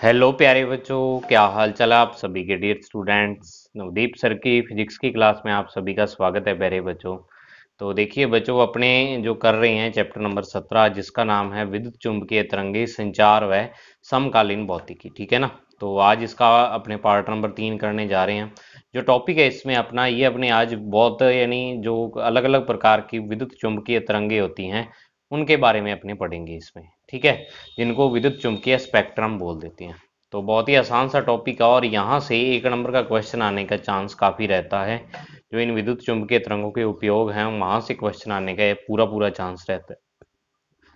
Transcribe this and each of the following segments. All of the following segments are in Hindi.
हेलो प्यारे बच्चों, क्या हाल चाल है आप सभी के डियर स्टूडेंट्स। नवदीप सर की फिजिक्स की क्लास में आप सभी का स्वागत है प्यारे बच्चों। तो देखिए बच्चों, अपने जो कर रहे हैं चैप्टर नंबर 17 जिसका नाम है विद्युत चुंबकीय तरंगे संचार व समकालीन भौतिकी, ठीक है ना। तो आज इसका अपने पार्ट नंबर 3 करने जा रहे हैं। जो टॉपिक है इसमें अपना ये अपने आज बहुत यानी जो अलग अलग प्रकार की विद्युत चुंबकीय तरंगे होती हैं उनके बारे में अपने पढ़ेंगे इसमें, ठीक है। जिनको विद्युत चुंबकीय स्पेक्ट्रम बोल देते हैं। तो बहुत ही आसान सा टॉपिक है और यहाँ से एक नंबर का क्वेश्चन आने का चांस काफ़ी रहता है। जो इन विद्युत चुंबकीय तरंगों के उपयोग हैं वहाँ से क्वेश्चन आने का पूरा पूरा चांस रहता है।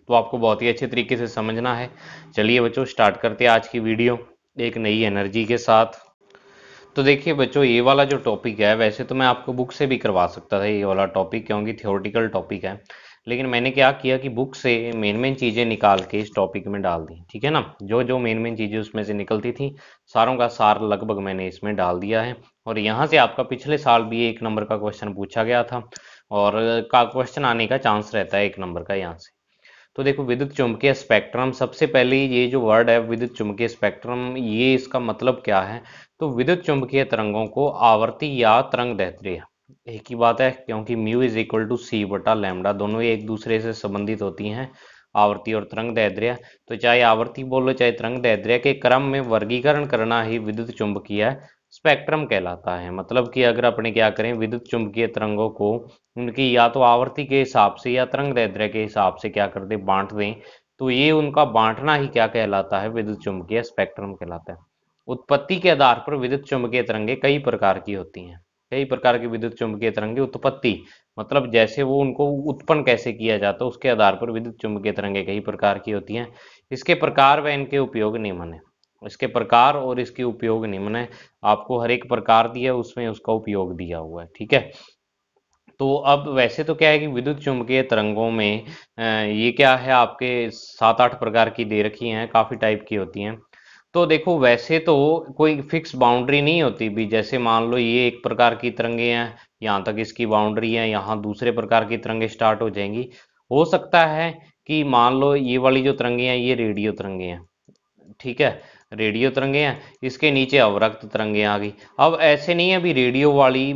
तो आपको बहुत ही अच्छे तरीके से समझना है। चलिए बच्चों, स्टार्ट करते हैं आज की वीडियो एक नई एनर्जी के साथ। तो देखिए बच्चों, ये वाला जो टॉपिक है वैसे तो मैं आपको बुक से भी करवा सकता था ये वाला टॉपिक, क्योंकि थियोरेटिकल टॉपिक है। लेकिन मैंने क्या किया कि बुक से मेन मेन चीज़ें निकाल के इस टॉपिक में डाल दी, ठीक है ना। जो जो मेन मेन चीज़ें उसमें से निकलती थी सारों का सार लगभग मैंने इसमें डाल दिया है। और यहाँ से आपका पिछले साल भी एक नंबर का क्वेश्चन पूछा गया था और का क्वेश्चन आने का चांस रहता है एक नंबर का यहाँ से। तो देखो, विद्युत चुम्बकीय स्पेक्ट्रम, सबसे पहले ये जो वर्ड है विद्युत चुम्बकीय स्पेक्ट्रम, ये इसका मतलब क्या है। तो विद्युत चुम्बकीय तरंगों को आवर्ती या तरंग दैर्ध्य, एक ही बात है, क्योंकि म्यू इज इक्वल टू सी बटा लैम्डा, दोनों ही एक दूसरे से संबंधित होती हैं, आवर्ती और तरंग दैर्ध्य। तो चाहे आवर्ती बोलो चाहे तरंग दैर्ध्य के क्रम में वर्गीकरण करना ही विद्युत चुम्बकीय स्पेक्ट्रम कहलाता है। मतलब कि अगर अपने क्या करें, विद्युत चुम्बकीय तरंगों को उनकी या तो आवर्ती के हिसाब से या तरंग दैर्ध्य के हिसाब से क्या कर दें, बांट दें, तो ये उनका बांटना ही क्या कहलाता है, विद्युत चुम्बकीय स्पेक्ट्रम कहलाता है। उत्पत्ति के आधार पर विद्युत चुम्बकीय तरंगे कई प्रकार की होती हैं। कई प्रकार की विद्युत चुम्बकीय तरंगे, उत्पत्ति मतलब जैसे वो उनको उत्पन्न कैसे किया जाता है उसके आधार पर विद्युत चुम्बकीय तरंगे कई प्रकार की होती हैं। इसके प्रकार व इनके उपयोग निम्न है। इसके प्रकार और इसके उपयोग निम्न है। आपको हर एक प्रकार दिया उसमें उसका उपयोग दिया हुआ है, ठीक है। तो अब वैसे तो क्या है कि विद्युत चुम्बकीय तरंगों में ये क्या है, आपके 7-8 प्रकार की दे रखी हैं, काफ़ी टाइप की होती हैं। तो देखो, वैसे तो कोई फिक्स बाउंड्री नहीं होती भी, जैसे मान लो ये एक प्रकार की तरंगे हैं, यहाँ तक इसकी बाउंड्री है, यहाँ दूसरे प्रकार की तरंगे स्टार्ट हो जाएंगी। हो सकता है कि मान लो ये वाली जो तरंगे हैं ये रेडियो तरंगे हैं, ठीक है। रेडियो तरंगे हैं, इसके नीचे अवरक्त तरंगे आ गई। अब ऐसे नहीं है अभी रेडियो वाली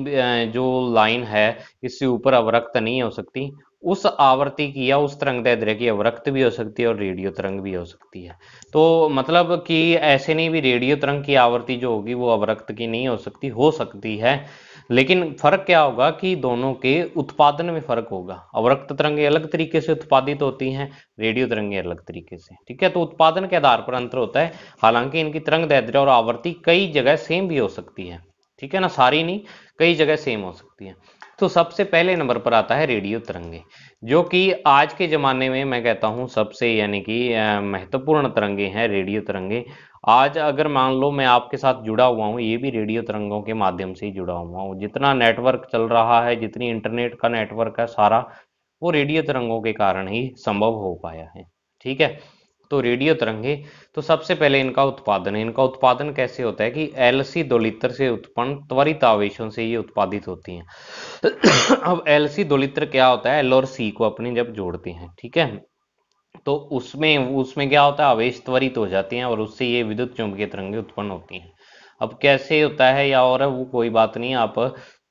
जो लाइन है इससे ऊपर अवरक्त नहीं हो सकती। उस आवर्ती की या उस तरंग दैर्ध्य की अवरक्त भी हो सकती है और रेडियो तरंग भी हो सकती है। तो मतलब कि ऐसे नहीं भी रेडियो तरंग की आवर्ती जो होगी वो अवरक्त की नहीं हो सकती है। लेकिन फर्क क्या होगा कि दोनों के उत्पादन में फर्क होगा। अवरक्त तरंगे अलग तरीके से उत्पादित होती हैं, रेडियो तरंगे अलग तरीके से, ठीक है। तो उत्पादन के आधार पर अंतर होता है। हालांकि इनकी तरंग दैर्ध्य और आवर्ती कई जगह सेम भी हो सकती है, ठीक है ना, सारी नहीं, कई जगह सेम हो सकती है। तो सबसे पहले नंबर पर आता है रेडियो तरंगे, जो कि आज के जमाने में मैं कहता हूं सबसे यानी कि महत्वपूर्ण तरंगे हैं रेडियो तरंगे। आज अगर मान लो मैं आपके साथ जुड़ा हुआ हूँ, ये भी रेडियो तरंगों के माध्यम से ही जुड़ा हुआ हूँ। जितना नेटवर्क चल रहा है, जितनी इंटरनेट का नेटवर्क है सारा, वो रेडियो तरंगों के कारण ही संभव हो पाया है, ठीक है। तो रेडियो तरंगे, तो सबसे पहले इनका उत्पादन है। इनका उत्पादन कैसे होता है कि एलसी दोलित्र से उत्पन्न त्वरित आवेशों से ये उत्पादित होती हैं। अब एलसी दोलित्र क्या होता है, एल और सी को अपने जब जोड़ते हैं, ठीक है, तो उसमें उसमें क्या होता है, आवेश त्वरित हो जाते हैं और उससे ये विद्युत चुम्बकीय तरंगे उत्पन्न होती हैं। अब कैसे होता है या और है वो कोई बात नहीं, आप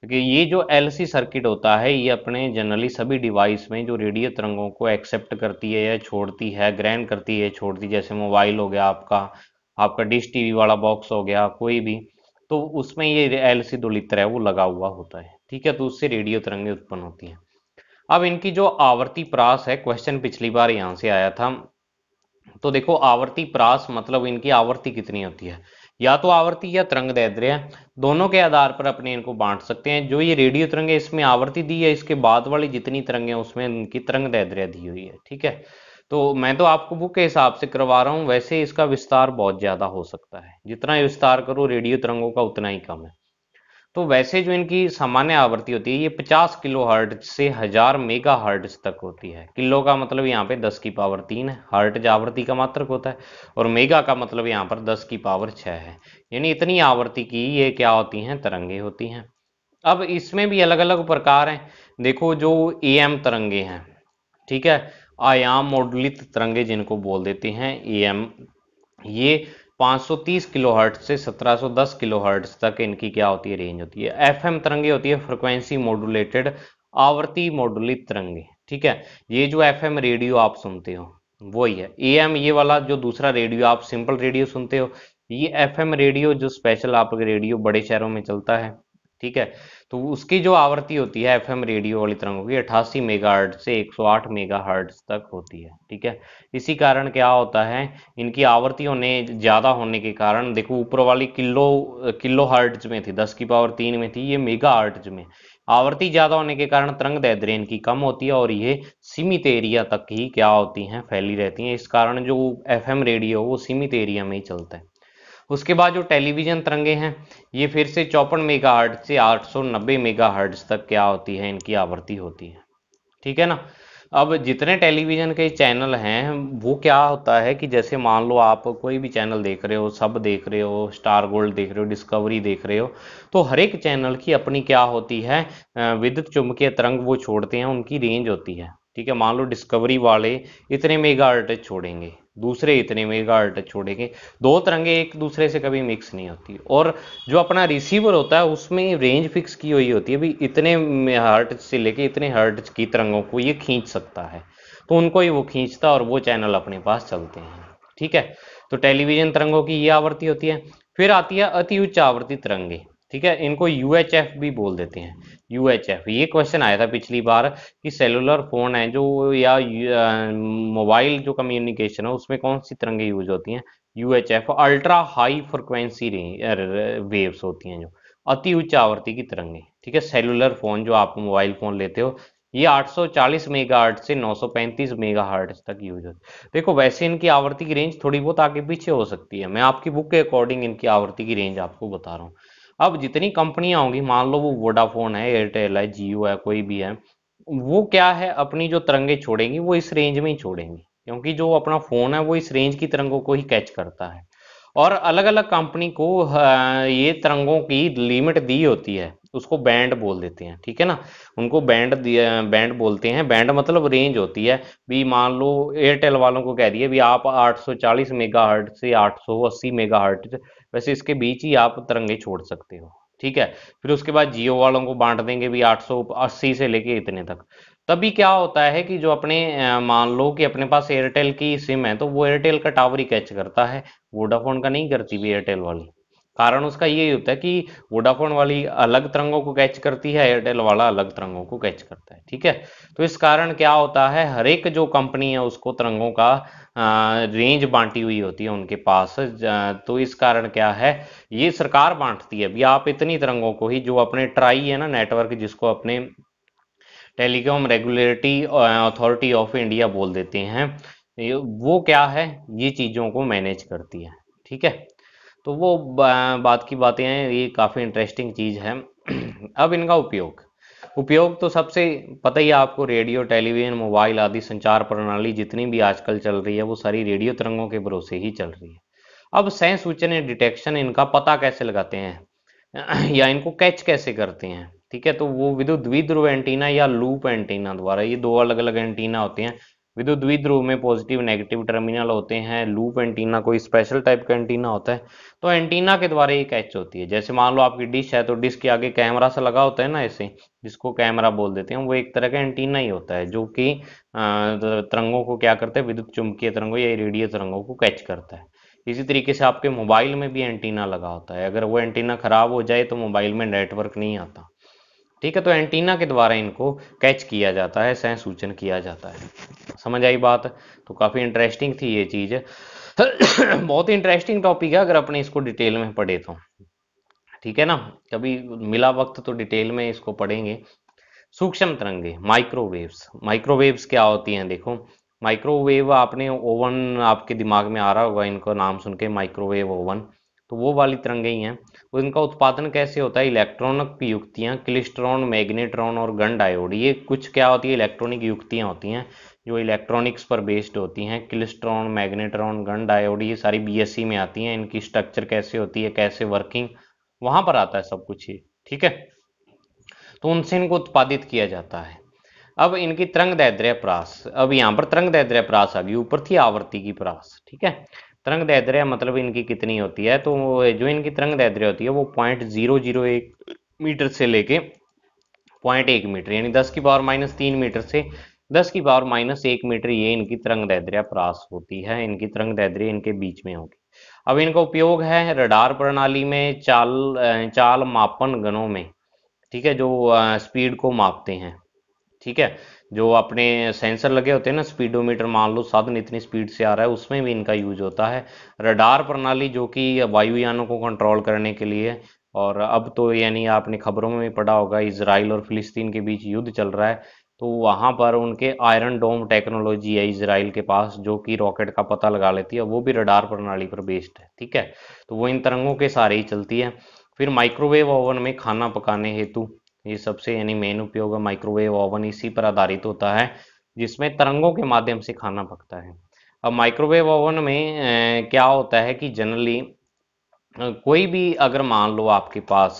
क्योंकि ये जो एलसी सर्किट होता है ये अपने जनरली सभी डिवाइस में जो रेडियो तरंगों को एक्सेप्ट करती है या छोड़ती है, ग्रहण करती है छोड़ती है, जैसे मोबाइल हो गया आपका, आपका डिश टीवी वाला बॉक्स हो गया कोई भी, तो उसमें ये एलसी दोलित्र है वो लगा हुआ होता है, ठीक है। तो उससे रेडियो तरंगे उत्पन्न होती हैं। अब इनकी जो आवर्ती प्रास है, क्वेश्चन पिछली बार यहां से आया था। तो देखो, आवर्ती प्रास मतलब इनकी आवर्ती कितनी होती है, या तो आवर्ती या तरंग दैर्ध्य, दोनों के आधार पर अपने इनको बांट सकते हैं। जो ये रेडियो तरंगे इसमें आवर्ती दी है, इसके बाद वाली जितनी तरंगे उसमें इनकी तरंग दैर्ध्य दी हुई है, ठीक है। तो मैं तो आपको बुक के हिसाब से करवा रहा हूं, वैसे इसका विस्तार बहुत ज्यादा हो सकता है, जितना विस्तार करो रेडियो तरंगों का उतना ही कम है। तो वैसे जो इनकी सामान्य आवृत्ति होती है ये 50 किलो हर्ट्ज से 1000 मेगा हर्ट्ज तक होती है। किलो का मतलब यहाँ पे 10 की पावर 3 है, हर्ट्ज आवृत्ति का मात्रक होता है, और मेगा का मतलब यहाँ पर 10 की पावर 6 है। यानी इतनी आवृत्ति की ये क्या होती हैं, तरंगे होती हैं। अब इसमें भी अलग अलग प्रकार हैं। देखो, जो एएम तरंगे हैं, ठीक है, आयाम मोडुलित तरंगे जिनको बोल देते हैं एएम, ये 530 किलोहर्ट्ज से 1710 किलोहर्ट्ज तक इनकी क्या होती है, रेंज होती है। एफएम तरंगे होती है फ्रिक्वेंसी मॉड्यूलेटेड, आवर्ती मॉड्यूलित तरंगे, ठीक है। ये जो एफएम रेडियो आप सुनते हो वही है। एएम ये वाला जो दूसरा रेडियो आप सिंपल रेडियो सुनते हो, ये एफएम रेडियो जो स्पेशल आपके रेडियो बड़े शहरों में चलता है, ठीक है। तो उसकी जो आवृत्ति होती है एफएम रेडियो वाली तरंगों की 88 मेगाहर्ट्ज से 108 मेगाहर्ट्ज तक होती है, ठीक है। इसी कारण क्या होता है, इनकी आवृत्ति होने ज़्यादा होने के कारण, देखो ऊपर वाली किलो हर्ट्ज में थी, 10⁻³ में थी, ये मेगा हर्ट्ज में। आवृत्ति ज़्यादा होने के कारण तरंग दैर्ध्य इनकी कम होती है और ये सीमित एरिया तक ही क्या होती हैं, फैली रहती हैं। इस कारण जो एफएम रेडियो वो सीमित एरिया में ही चलता है। उसके बाद जो टेलीविजन तरंगे हैं, ये फिर से 54 मेगाहर्ट्ज से 890 मेगाहर्ट्ज तक क्या होती है, इनकी आवृत्ति होती है, ठीक है ना। अब जितने टेलीविजन के चैनल हैं, वो क्या होता है कि जैसे मान लो आप कोई भी चैनल देख रहे हो, सब देख रहे हो, स्टार गोल्ड देख रहे हो, डिस्कवरी देख रहे हो, तो हर एक चैनल की अपनी क्या होती है, विद्युत चुम्बकीय तरंग वो छोड़ते हैं, उनकी रेंज होती है, ठीक है। मान लो डिस्कवरी वाले इतने मेगाहर्ट्ज छोड़ेंगे, दूसरे इतने मेगाहर्ट्ज छोड़ेंगे, दो तरंगे एक दूसरे से कभी मिक्स नहीं होती। और जो अपना रिसीवर होता है उसमें रेंज फिक्स की हुई होती है, भी इतने हर्ट्ज से लेके इतने हर्ट्ज की तरंगों को ये खींच सकता है, तो उनको ही वो खींचता और वो चैनल अपने पास चलते हैं, ठीक है। तो टेलीविजन तरंगों की ये आवृत्ति होती है। फिर आती है अति उच्च आवृत्ति तरंगे, ठीक है, इनको यूएचएफ भी बोल देते हैं। यूएचएफ, ये क्वेश्चन आया था पिछली बार कि सेलुलर फोन है जो या मोबाइल जो कम्युनिकेशन है उसमें कौन सी तरंगे यूज होती हैं, UHF, ultra high frequency waves होती हैं, जो अति उच्च आवृत्ति की तरंगे, ठीक है। सेलुलर फोन जो आप मोबाइल फोन लेते हो, ये 840 मेगाहर्ट्ज से 935 मेगाहर्ट्ज तक यूज होती है। देखो वैसे इनकी आवृत्ति की रेंज थोड़ी बहुत आगे पीछे हो सकती है, मैं आपकी बुक के अकॉर्डिंग इनकी आवृत्ति की रेंज आपको बता रहा हूँ। अब जितनी कंपनियां होंगी, मान लो वो वोडाफोन है, एयरटेल है, जियो है, कोई भी है, वो क्या है अपनी जो तरंगे छोड़ेंगी वो इस रेंज में ही छोड़ेंगी, क्योंकि जो अपना फोन है वो इस रेंज की तरंगों को ही कैच करता है। और अलग अलग कंपनी को ये तरंगों की लिमिट दी होती है, उसको बैंड बोल देते हैं, ठीक है ना। उनको बैंड बोलते हैं। बैंड मतलब रेंज होती है। भी मान लो एयरटेल वालों को कह दिए भी आप 840 मेगाहर्ट्ज से 880 मेगाहर्ट्ज, वैसे इसके बीच ही आप तरंगे छोड़ सकते हो, ठीक है। फिर उसके बाद जियो वालों को बांट देंगे भी 880 से लेके इतने तक। तभी क्या होता है कि जो अपने मान लो कि अपने पास एयरटेल की सिम है, तो वो एयरटेल का टावर ही कैच करता है, वोडाफोन का नहीं करती भी एयरटेल वाली। कारण उसका ये होता है कि वोडाफोन वाली अलग तरंगों को कैच करती है, एयरटेल वाला अलग तरंगों को कैच करता है, ठीक है। तो इस कारण क्या होता है, हर एक जो कंपनी है उसको तरंगों का रेंज बांटी हुई होती है उनके पास। तो इस कारण क्या है, ये सरकार बांटती है भी आप इतनी तरंगों को ही, जो अपने ट्राई है ना नेटवर्क, जिसको अपने telecom regulatory authority of India बोल देते हैं, वो क्या है, ये चीज़ों को मैनेज करती है, ठीक है। तो वो बात की बातें हैं, ये काफ़ी इंटरेस्टिंग चीज़ है। अब इनका उपयोग, उपयोग तो सबसे पता ही है आपको, रेडियो, टेलीविजन, मोबाइल आदि संचार प्रणाली जितनी भी आजकल चल रही है वो सारी रेडियो तरंगों के भरोसे ही चल रही है। अब सह सूचन डिटेक्शन, इनका पता कैसे लगाते हैं या इनको कैच कैसे करते हैं, ठीक है। तो वो विद्युत द्विध्रुव एंटीना या लूप एंटीना द्वारा, ये दो अलग अलग एंटीना होते हैं। विद्युत द्विध्रुव में पॉजिटिव नेगेटिव टर्मिनल होते हैं, लूप एंटीना कोई स्पेशल टाइप का एंटीना होता है। तो एंटीना के द्वारा ये कैच होती है। जैसे मान लो आपकी डिश है, तो डिश के आगे कैमरा सा लगा होता है ना ऐसे, जिसको कैमरा बोल देते हैं, वो एक तरह का एंटीना ही होता है जो कि तरंगों को क्या करता है, विद्युत चुम्बकीय तरंगों या रेडियो तरंगों को कैच करता है। इसी तरीके से आपके मोबाइल में भी एंटीना लगा होता है, अगर वो एंटीना खराब हो जाए तो मोबाइल में नेटवर्क नहीं आता, ठीक है। तो एंटीना के द्वारा इनको कैच किया जाता है, सह सूचन किया जाता है। समझ आई बात। तो काफी इंटरेस्टिंग थी ये चीज। बहुत ही इंटरेस्टिंग टॉपिक है अगर अपने इसको डिटेल में पढ़े तो, ठीक है ना। कभी मिला वक्त तो डिटेल में इसको पढ़ेंगे। सूक्ष्म तरंगे, माइक्रोवेव्स। माइक्रोवेव्स क्या होती हैं, देखो माइक्रोवेव, आपने ओवन आपके दिमाग में आ रहा होगा इनको नाम सुन के, माइक्रोवेव ओवन, तो वो वाली तरंगे ही हैं। तो इनका उत्पादन कैसे होता है, इलेक्ट्रॉनिक युक्तियां, क्लिस्ट्रॉन, मैग्नेट्रॉन और गन डायोड, ये कुछ क्या होती है, इलेक्ट्रॉनिक युक्तियां होती हैं जो इलेक्ट्रॉनिक्स पर बेस्ड होती हैं। क्लिस्ट्रॉन, मैग्नेट्रॉन, गन डायोड, ये सारी बीएससी में आती हैं। इनकी स्ट्रक्चर कैसे होती है, कैसे वर्किंग, वहां पर आता है सब कुछ ही, ठीक है। तो उनसे इनको उत्पादित किया जाता है। अब इनकी तरंग दैर्ध्य प्रास, अब यहाँ पर तरंग दैर्ध्य प्रास आ गई, ऊपर थी आवर्ती की प्रास, ठीक है। तरंग दैर्ध्य मतलब इनकी कितनी होती है, तो जो इनकी तरंग दैर्ध्य होती है वो 0.001 मीटर से लेके 0.1 मीटर, यानी 10⁻³ मीटर से 10⁻⁻1 मीटर, ये इनकी तरंग दैर्ध्य प्रास होती है। इनकी तरंग दैर्ध्य इनके बीच में होगी। अब इनका उपयोग है रडार प्रणाली में, चाल मापन गनों में, ठीक है, जो स्पीड को मापते हैं, ठीक है, जो अपने सेंसर लगे होते हैं ना, स्पीडोमीटर, मान लो साधन इतनी स्पीड से आ रहा है, उसमें भी इनका यूज होता है। रडार प्रणाली जो कि वायुयानों को कंट्रोल करने के लिए, और अब तो यानी आपने खबरों में भी पढ़ा होगा, इजराइल और फिलिस्तीन के बीच युद्ध चल रहा है, तो वहां पर उनके आयरन डोम टेक्नोलॉजी है इजराइल के पास, जो कि रॉकेट का पता लगा लेती है, वो भी रडार प्रणाली पर बेस्ड है, ठीक है। तो वो इन तरंगों के सहारे ही चलती है। फिर माइक्रोवेव ओवन में खाना पकाने हेतु, ये सबसे यानी मेन उपयोग है माइक्रोवेव ओवन, इसी पर आधारित होता है, जिसमें तरंगों के माध्यम से खाना पकता है। अब माइक्रोवेव ओवन में क्या होता है कि जनरली कोई भी अगर मान लो आपके पास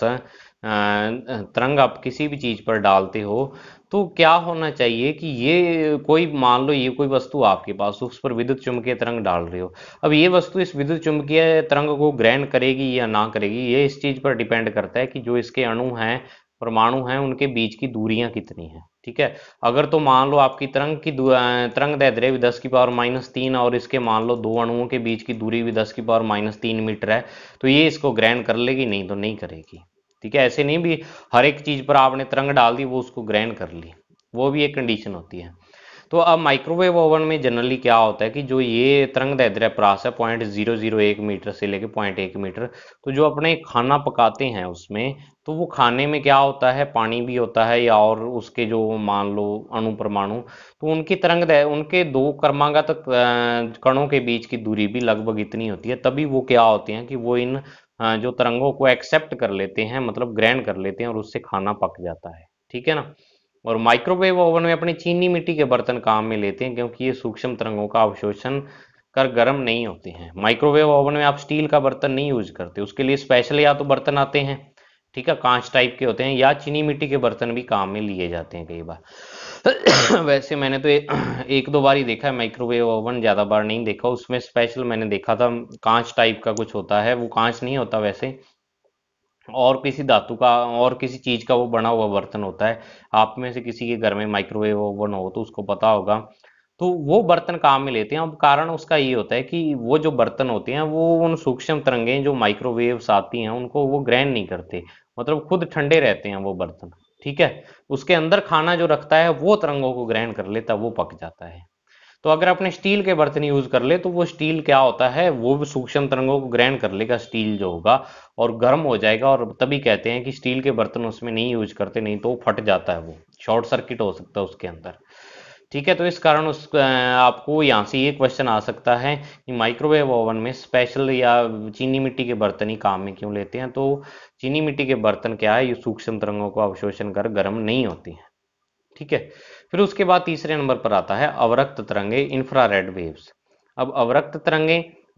तरंग आप किसी भी चीज पर डालते हो, तो क्या होना चाहिए कि ये कोई मान लो ये कोई वस्तु आपके पास, उस पर विद्युत चुम्बकीय तरंग डाल रहे हो। अब ये वस्तु इस विद्युत चुम्बकीय तरंग को ग्रहण करेगी या ना करेगी, ये इस चीज पर डिपेंड करता है कि जो इसके अणु हैं, परमाणु हैं, उनके बीच की दूरियां कितनी हैं, ठीक है। अगर तो मान लो आपकी तरंग दैर्ध्य भी 10⁻³ और इसके मान लो दो अणुओं के बीच की दूरी भी 10⁻³ मीटर है, तो ये इसको ग्रहण कर लेगी, नहीं तो नहीं करेगी, ठीक है। ऐसे नहीं भी हर एक चीज पर आपने तरंग डाल दी वो उसको ग्रहण कर ली, वो भी एक कंडीशन होती है। तो अब माइक्रोवेव ओवन में जनरली क्या होता है कि जो ये तरंग दैर्ध्य प्रास है 0.001 मीटर से लेके 0.1 मीटर, तो जो अपने खाना पकाते हैं उसमें, तो वो खाने में क्या होता है, पानी भी होता है या और उसके जो मान लो अणु परमाणु, तो उनकी उनके दो क्रमागत कणों के बीच की दूरी भी लगभग इतनी होती है, तभी वो क्या होते हैं कि वो इन जो तरंगों को एक्सेप्ट कर लेते हैं, मतलब ग्रहण कर लेते हैं, और उससे खाना पक जाता है, ठीक है ना। और माइक्रोवेव ओवन में अपने चीनी मिट्टी के बर्तन काम में लेते हैं, क्योंकि ये सूक्ष्म तरंगों का अवशोषण कर गर्म नहीं होते हैं। माइक्रोवेव ओवन में आप स्टील का बर्तन नहीं यूज करते, उसके लिए स्पेशल या तो बर्तन आते हैं, ठीक है, कांच टाइप के होते हैं, या चीनी मिट्टी के बर्तन भी काम में लिए जाते हैं कई बार। वैसे मैंने तो एक दो बार ही देखा है माइक्रोवेव ओवन, ज्यादा बार नहीं देखा। उसमें स्पेशल मैंने देखा था, कांच टाइप का कुछ होता है, वो कांच नहीं होता वैसे, और किसी धातु का और किसी चीज का वो बना हुआ बर्तन होता है। आप में से किसी के घर में माइक्रोवेव ओवन हो तो उसको पता होगा। तो वो बर्तन काम में लेते हैं। अब कारण उसका ये होता है कि वो जो बर्तन होते हैं वो उन सूक्ष्म तरंगें जो माइक्रोवेव्स आती हैं उनको वो ग्रहण नहीं करते, मतलब खुद ठंडे रहते हैं वो बर्तन, ठीक है। उसके अंदर खाना जो रखता है वो तरंगों को ग्रहण कर लेता है, वो पक जाता है। तो अगर अपने स्टील के बर्तन यूज कर ले तो वो स्टील क्या होता है, वो भी सूक्ष्म तरंगों को ग्रहण कर लेगा स्टील जो होगा, और गर्म हो जाएगा, और तभी कहते हैं कि स्टील के बर्तन उसमें नहीं यूज करते, नहीं तो वो फट जाता है, वो शॉर्ट सर्किट हो सकता है उसके अंदर, ठीक है। तो इस कारण आपको यहाँ से ये क्वेश्चन आ सकता है कि माइक्रोवेव ओवन में स्पेशल या चीनी मिट्टी के बर्तन ही काम में क्यों लेते हैं। तो चीनी मिट्टी के बर्तन क्या है, ये सूक्ष्म तरंगों को अवशोषण कर गर्म नहीं होती हैं, ठीक है। फिर उसके बाद तीसरे नंबर पर आता है अवरक्त तरंगे, इंफ्रारेड वेव्स। अब अवरक्त तरंगे,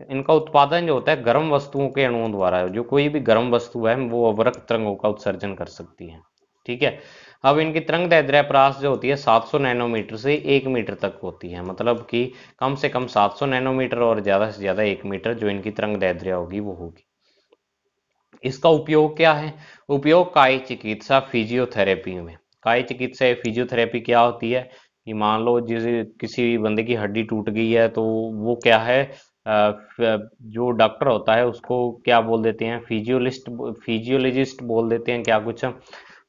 इनका उत्पादन जो होता है गर्म वस्तुओं के अणुओं द्वारा है। जो कोई भी गर्म वस्तु है वो अवरक्त तरंगों का उत्सर्जन कर सकती है, ठीक है। अब इनकी तरंग दैर्ध्य प्रास जो होती है 700 नैनोमीटर से 1 मीटर तक होती है, मतलब कि कम से कम 700 नैनोमीटर और ज्यादा से ज्यादा 1 मीटर जो इनकी तरंग दैर्ध्य होगी वो होगी। इसका उपयोग क्या है, उपयोग काय चिकित्सा फिजियोथेरेपी में। काय चिकित्सा या फिजियोथेरेपी क्या होती है कि मान लो जिस किसी बंदे की हड्डी टूट गई है, तो वो क्या है, जो डॉक्टर होता है उसको क्या बोल देते हैं, फिजियोलॉजिस्ट बोल देते हैं क्या कुछ,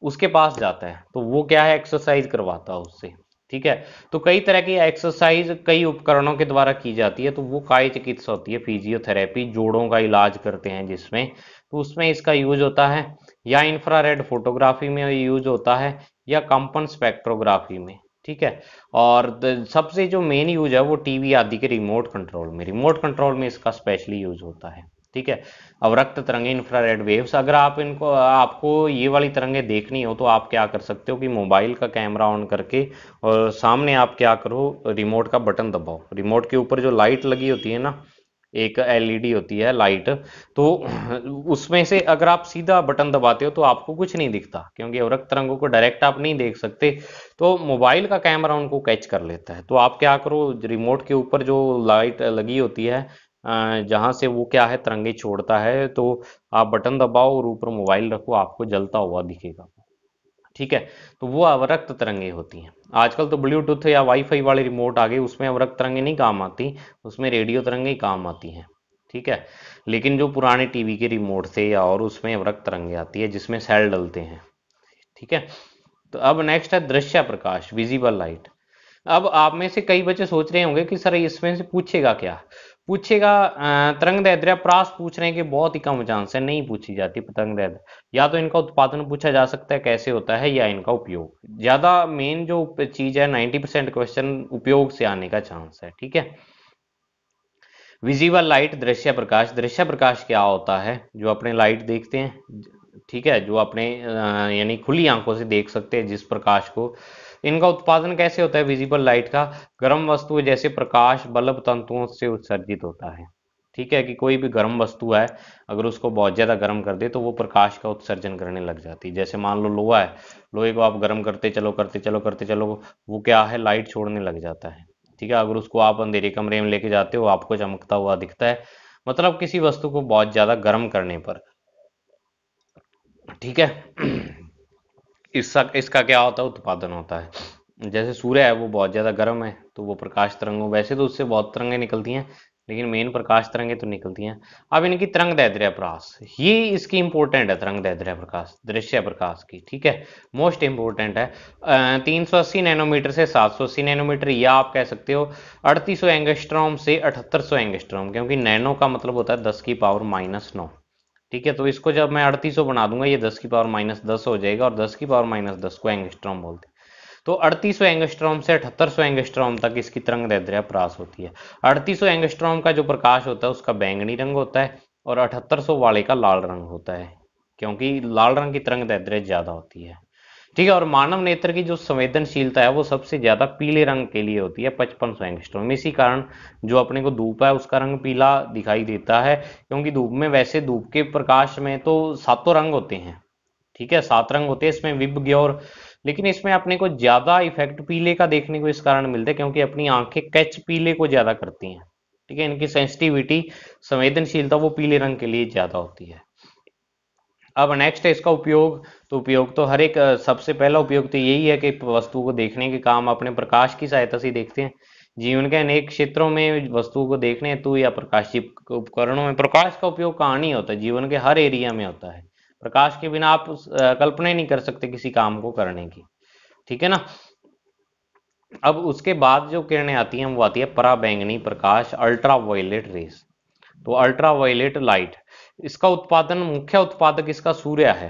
उसके पास जाता है, तो वो क्या है, एक्सरसाइज करवाता है उससे, ठीक है। तो कई तरह की एक्सरसाइज कई उपकरणों के द्वारा की जाती है, तो वो काय चिकित्सा होती है। फिजियोथेरेपी जोड़ों का इलाज करते हैं जिसमें, तो उसमें इसका यूज होता है, या इंफ्रारेड फोटोग्राफी में यूज होता है, या कंपन स्पेक्ट्रोग्राफी में, ठीक है। और सबसे जो मेन यूज है वो टीवी आदि के रिमोट कंट्रोल में इसका स्पेशली यूज होता है, ठीक है। अवरक्त तरंगे, इंफ्रारेड वेव्स, अगर आप इनको आपको ये वाली तरंगे देखनी हो तो आप क्या कर सकते हो कि मोबाइल का कैमरा ऑन करके और सामने आप क्या करो, रिमोट का बटन दबाओ। रिमोट के ऊपर जो लाइट लगी होती है ना, एक एलईडी होती है लाइट, तो उसमें से अगर आप सीधा बटन दबाते हो तो आपको कुछ नहीं दिखता, क्योंकि अवरक्त तरंगों को डायरेक्ट आप नहीं देख सकते। तो मोबाइल का कैमरा उनको कैच कर लेता है। तो आप क्या करो, रिमोट के ऊपर जो लाइट लगी होती है जहाँ से वो क्या है तरंगे छोड़ता है। तो आप बटन दबाओ और ऊपर मोबाइल रखो, आपको जलता हुआ दिखेगा। ठीक है, तो वो अवरक्त तरंगे होती हैं। आजकल तो ब्लूटूथ या वाईफाई वाले रिमोट आ गए, उसमें अवरक्त तरंगे नहीं काम आती, उसमें रेडियो तरंगे ही काम आती हैं। ठीक है, लेकिन जो पुराने टीवी के रिमोट थे या और उसमें अवरक्त तरंगे आती है जिसमें सेल डलते हैं। ठीक है, तो अब नेक्स्ट है दृश्य प्रकाश, विजिबल लाइट। अब आप में से कई बच्चे सोच रहे होंगे कि सर इसमें से पूछेगा क्या। पूछेगा तरंग दैर्ध्य प्रास पूछ रहे हैं कि बहुत ही कम चांस है, नहीं पूछी जाती पतंग दैर्ध्य। या तो इनका उत्पादन पूछा जा सकता है कैसे होता है, या इनका उपयोग। ज्यादा मेन जो चीज है 90% क्वेश्चन उपयोग से आने का चांस है। ठीक है, विजिबल लाइट, दृश्य प्रकाश। दृश्य प्रकाश क्या होता है, जो अपने लाइट देखते हैं। ठीक है, जो अपने यानी खुली आंखों से देख सकते हैं जिस प्रकाश को। इनका उत्पादन कैसे होता है विजिबल लाइट का, गर्म वस्तु जैसे प्रकाश बल्ब तंतुओं से उत्सर्जित होता है। ठीक है, कि कोई भी गर्म वस्तु है, अगर उसको बहुत ज्यादा गर्म कर दे तो वो प्रकाश का उत्सर्जन करने लग जाती है। जैसे मान लो लोहा है, लोहे को आप गर्म करते चलो करते चलो करते चलो, वो क्या है लाइट छोड़ने लग जाता है। ठीक है, अगर उसको आप अंधेरे कमरे में लेके जाते हो आपको चमकता हुआ दिखता है, मतलब किसी वस्तु को बहुत ज्यादा गर्म करने पर। ठीक है, इसका इसका क्या होता है उत्पादन होता है। जैसे सूर्य है वो बहुत ज्यादा गर्म है तो वो प्रकाश तरंगों, वैसे तो उससे बहुत तरंगे निकलती हैं लेकिन मेन प्रकाश तरंगे तो निकलती हैं। अब इनकी तरंग दैर्ध्य प्रकाश, ये इसकी इंपॉर्टेंट है तरंग दैर्ध्य प्रकाश दृश्य प्रकाश की। ठीक है, मोस्ट इंपॉर्टेंट है। 380 नैनोमीटर से 780 नैनोमीटर, या आप कह सकते हो 3800 एंगस्ट्रॉम से 7800 एंगस्ट्रॉम, क्योंकि नैनो का मतलब होता है 10⁻⁻⁹। ठीक है, तो इसको जब मैं 3800 बना दूंगा ये 10⁻−10 हो जाएगा, और 10⁻−10 को एंगस्ट्रॉम बोलते हैं। तो 3800 एंगस्ट्रॉम से 7800 एंगस्ट्रॉम तक इसकी तरंग दैर्ध्य प्रकाश होती है। 3800 एंगस्ट्रॉम का जो प्रकाश होता है उसका बैंगनी रंग होता है, और 7800 वाले का लाल रंग होता है, क्योंकि लाल रंग की तरंग दैर्ध्य ज्यादा होती है। ठीक है, और मानव नेत्र की जो संवेदनशीलता है वो सबसे ज्यादा पीले रंग के लिए होती है, 5500 एंगस्ट्रॉम। इसी कारण जो अपने को धूप है उसका रंग पीला दिखाई देता है, क्योंकि धूप में, वैसे धूप के प्रकाश में तो सातों रंग होते हैं। ठीक है, 7 रंग होते हैं इसमें विब और, लेकिन इसमें अपने को ज्यादा इफेक्ट पीले का देखने को इस कारण मिलता है क्योंकि अपनी आंखें कैच पीले को ज्यादा करती हैं। ठीक है, इनकी सेंसिटिविटी, संवेदनशीलता वो पीले रंग के लिए ज्यादा होती है। अब नेक्स्ट है इसका उपयोग। तो उपयोग तो हर एक सबसे पहला उपयोग तो यही है कि वस्तुओं को देखने के काम अपने प्रकाश की सहायता से देखते हैं। जीवन के अनेक क्षेत्रों में वस्तुओं को देखने हेतु या प्रकाशित उपकरणों में प्रकाश का उपयोग कहाँ नहीं होता, जीवन के हर एरिया में होता है। प्रकाश के बिना आप कल्पना ही नहीं कर सकते किसी काम को करने की। ठीक है ना। अब उसके बाद जो किरणें आती हैं वो आती है पराबैंगनी प्रकाश, अल्ट्रा वायलेट रेस। तो अल्ट्रा वायलेट लाइट, इसका उत्पादन, मुख्य उत्पादक इसका सूर्य है।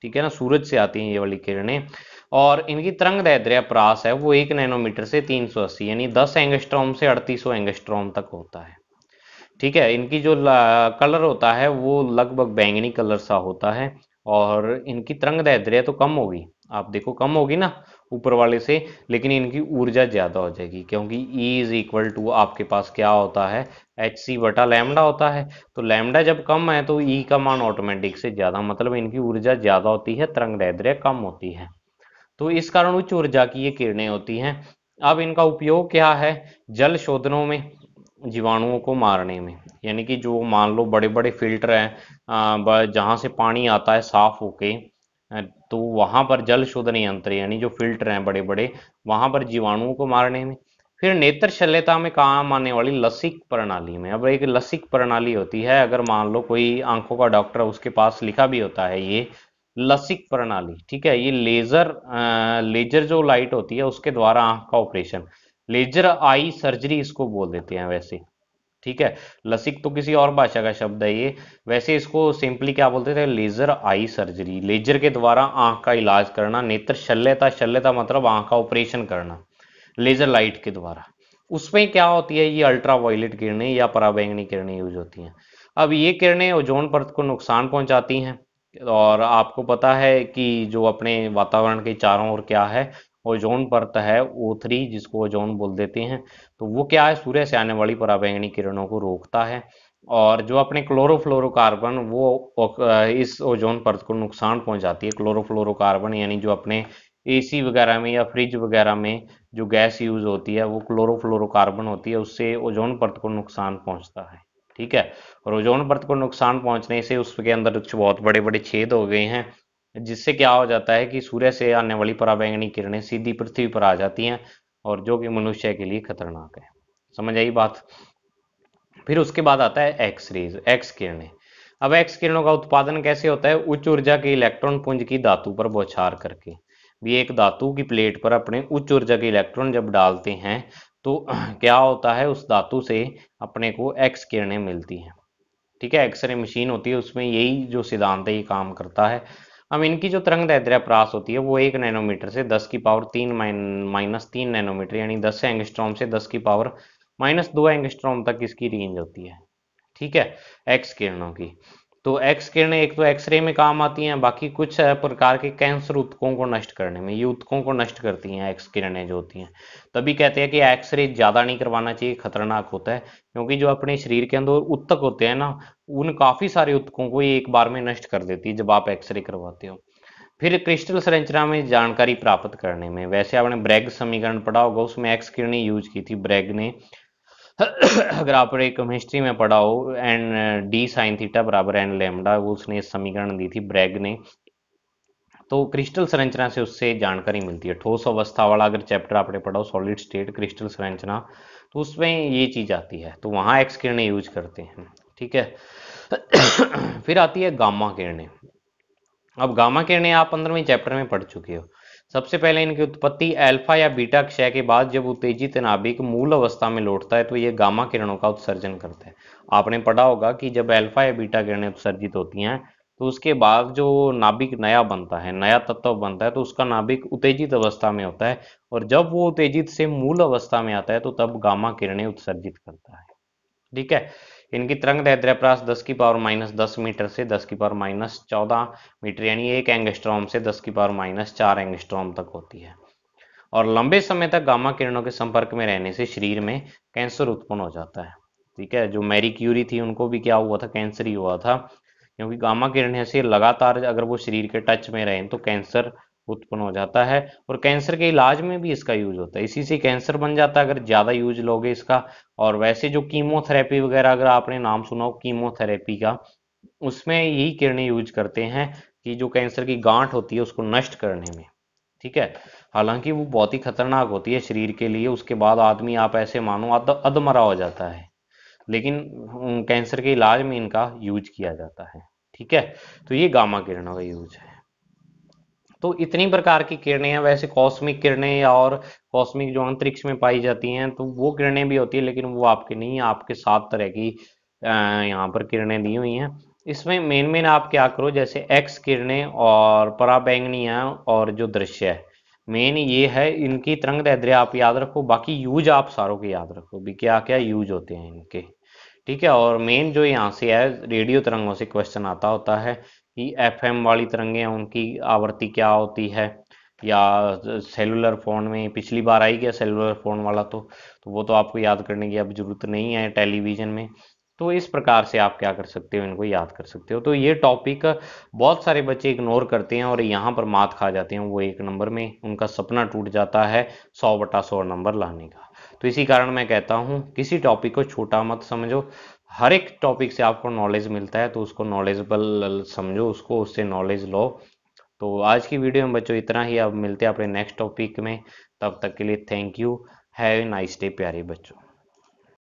ठीक है ना, सूरज से आती हैं ये वाली किरणें, और इनकी तरंग दैर्ध्य प्रकाश है वो 1 नैनोमीटर से 380, यानी 10 एंगस्ट्रॉम से 3800 एंगस्ट्रॉम तक होता है। ठीक है, इनकी जो कलर होता है वो लगभग बैंगनी कलर सा होता है, और इनकी तरंग दैर्ध्य तो कम होगी, आप देखो कम होगी ना ऊपर वाले से, लेकिन इनकी ऊर्जा ज्यादा हो जाएगी, क्योंकि E इज इक्वल टू आपके पास क्या होता है, hc/लैम्डा होता है। तो लैम्डा जब कम है तो E का मान ऑटोमेटिक से ज्यादा, मतलब इनकी ऊर्जा ज्यादा होती है, तरंग दैर्ध्य कम होती है। तो इस कारण उच्च ऊर्जा की ये किरणें होती हैं। अब इनका उपयोग क्या है, जल शोधनों में, जीवाणुओं को मारने में। यानी कि जो मान लो बड़े बड़े फिल्टर हैं जहां से पानी आता है साफ होके, तो वहां पर जल शोधन यंत्र यानी जो फिल्टर हैं बड़े बड़े, वहां पर जीवाणुओं को मारने में। फिर नेत्र शल्यता में काम आने वाली लसिक प्रणाली में। अब एक लसिक प्रणाली होती है, अगर मान लो कोई आंखों का डॉक्टर है उसके पास लिखा भी होता है ये लसिक प्रणाली। ठीक है, ये लेजर लेजर जो लाइट होती है उसके द्वारा आंख का ऑपरेशन, लेजर आई सर्जरी इसको बोल देते हैं वैसे। ठीक है, लसिक तो किसी और भाषा का शब्द है ये, वैसे इसको सिंपली क्या बोलते थे, लेजर आई सर्जरी। लेजर के द्वारा आंख का इलाज करना। नेत्र शल्यता, शल्यता मतलब आंख का ऑपरेशन करना लेजर लाइट के द्वारा। उसमें क्या होती है, ये अल्ट्रा वायलेट किरणें या पराबैंगनी किरणें यूज होती हैं। अब ये किरणें ओजोन परत को नुकसान पहुंचाती हैं, और आपको पता है कि जो अपने वातावरण के चारों ओर क्या है, ओजोन परत है O3, जिसको ओजोन बोल देते हैं। तो वो क्या है, सूर्य से आने वाली पराबैंगनी किरणों को रोकता है, और जो अपने क्लोरोफ्लोरोकार्बन वो इस ओजोन परत को नुकसान पहुंचाती है। क्लोरोफ्लोरोकार्बन यानी जो अपने एसी वगैरह में या फ्रिज वगैरह में जो गैस यूज होती है वो क्लोरोफ्लोरोकार्बन होती है, उससे ओजोन परत को नुकसान पहुंचता है। ठीक है। और ओजोन परत को नुकसान पहुंचने से उसके अंदर कुछ बहुत बड़े बड़े छेद हो गए हैं, जिससे क्या हो जाता है कि सूर्य से आने वाली पराबैंगनी किरणें सीधी पृथ्वी पर आ जाती हैं, और जो कि मनुष्य के लिए खतरनाक है। समझ आई बात। फिर उसके बाद आता है एक्स रेज, एक्स किरणें। अब एक्स किरणों का उत्पादन कैसे होता है? उच्च ऊर्जा के इलेक्ट्रॉन पुंज की धातु पर बौछार करके। भी एक धातु की प्लेट पर अपने उच्च ऊर्जा के इलेक्ट्रॉन जब डालते हैं तो क्या होता है, उस धातु से अपने को एक्स किरणें मिलती हैं। ठीक है, एक्सरे मशीन होती है, उसमें यही जो सिद्धांत है ये काम करता है। अब इनकी जो तरंग दैर्ध्य प्रास होती है वो 1 नैनोमीटर से 10⁻³ माइनस 3 नैनोमीटर, यानी 10 एंगस्ट्रॉम से 10⁻⁻² एंगस्ट्रॉम तक इसकी रेंज होती है। ठीक है, एक्स किरणों की। तो एक्स किरणें एक तो एक्सरे में काम आती हैं, बाकी कुछ प्रकार के कैंसर ऊतकों को नष्ट करने में, ये ऊतकों को नष्ट करती हैं एक्स किरणें जो होती हैं। तभी कहते हैं कि एक्सरे ज्यादा नहीं करवाना चाहिए, खतरनाक होता है, क्योंकि जो अपने शरीर के अंदर ऊतक होते हैं ना, उन काफी सारे ऊतकों को ये एक बार में नष्ट कर देती है जब आप एक्सरे करवाते हो। फिर क्रिस्टल संरचना में जानकारी प्राप्त करने में, वैसे आपने ब्रैग समीकरण पढ़ा होगा, उसमें एक्स किरणें यूज की थी ब्रैग ने। अगर आपने केमिस्ट्री में पढ़ा हो, एन डी साइन थीटा बराबर एन लैम्डा, वो उसने समीकरण दी थी ब्रैग ने। तो क्रिस्टल संरचना से उससे जानकारी मिलती है। ठोस अवस्था वाला अगर चैप्टर आपने पढ़ा हो, सॉलिड स्टेट क्रिस्टल संरचना, तो उसमें ये चीज आती है, तो वहां एक्स किरणें यूज करते हैं। ठीक है। फिर आती है गामा किरणें। अब गामा किरणें आप 15वें चैप्टर में पढ़ चुके हो। सबसे पहले इनकी उत्पत्ति अल्फा या बीटा क्षय के बाद जब उत्तेजित नाभिक मूल अवस्था में लौटता है तो ये गामा किरणों का उत्सर्जन करता है। आपने पढ़ा होगा कि जब अल्फा या बीटा किरणें उत्सर्जित होती हैं तो उसके बाद जो नाभिक नया बनता है, नया तत्व बनता है, तो उसका नाभिक उत्तेजित अवस्था में होता है, और जब वो उत्तेजित से मूल अवस्था में आता है तो तब गामा किरणें उत्सर्जित करता है। ठीक है। इनकी तरंग दैर्ध्य प्रास 10⁻⁻10 मीटर से 10⁻⁻14 मीटर, यानी 1 एंगस्ट्रॉम से 10⁻⁻4 एंगस्ट्रॉम तक होती है। और लंबे समय तक गामा किरणों के संपर्क में रहने से शरीर में कैंसर उत्पन्न हो जाता है। ठीक है, जो मैरी क्यूरी थी उनको भी क्या हुआ था, कैंसर ही हुआ था, क्योंकि गामा किरणें से लगातार अगर वो शरीर के टच में रहें तो कैंसर उत्पन्न हो जाता है। और कैंसर के इलाज में भी इसका यूज होता है, इसी से कैंसर बन जाता है अगर ज्यादा यूज लोगे इसका। और वैसे जो कीमोथेरेपी वगैरह अगर आपने नाम सुना हो कीमोथेरेपी का, उसमें यही किरणें यूज करते हैं कि जो कैंसर की गांठ होती है उसको नष्ट करने में। ठीक है। हालांकि वो बहुत ही खतरनाक होती है शरीर के लिए, उसके बाद आदमी आप ऐसे मानो अधमरा हो जाता है, लेकिन कैंसर के इलाज में इनका यूज किया जाता है। ठीक है। तो ये गामा किरणों का यूज है। तो इतनी प्रकार की किरणें हैं। वैसे कॉस्मिक किरणें और कॉस्मिक जो अंतरिक्ष में पाई जाती हैं तो वो किरणें भी होती है, लेकिन वो आपके नहीं है, आपके 7 तरह की यहाँ पर किरणें दी हुई हैं। इसमें मेन मेन आप क्या करो, जैसे एक्स किरणें और पराबैंगनियां और जो दृश्य है, मेन ये है, इनकी तरंग दैर्ध्य आप याद रखो, बाकी यूज आप सारों के याद रखो भी क्या क्या यूज होते हैं इनके। ठीक है। और मेन जो यहाँ से है, रेडियो तरंगों से क्वेश्चन आता होता है कि एफएम वाली तरंगें उनकी आवृत्ति क्या होती है, या सेलुलर फोन में पिछली बार आई गया सेलुलर फोन वाला, तो वो तो आपको याद करने की अब जरूरत नहीं है टेलीविजन में। तो इस प्रकार से आप क्या कर सकते हो, इनको याद कर सकते हो। तो ये टॉपिक बहुत सारे बच्चे इग्नोर करते हैं और यहाँ पर मात खा जाते हैं, वो 1 नंबर में उनका सपना टूट जाता है 100/100 नंबर लाने का। तो इसी कारण मैं कहता हूँ किसी टॉपिक को छोटा मत समझो, हर एक टॉपिक से आपको नॉलेज मिलता है तो उसको नॉलेजेबल समझो, उसको उससे नॉलेज लो। तो आज की वीडियो में बच्चों इतना ही, अब मिलते हैं अपने नेक्स्ट टॉपिक में। तब तक के लिए thank you, have a nice day प्यारे बच्चों।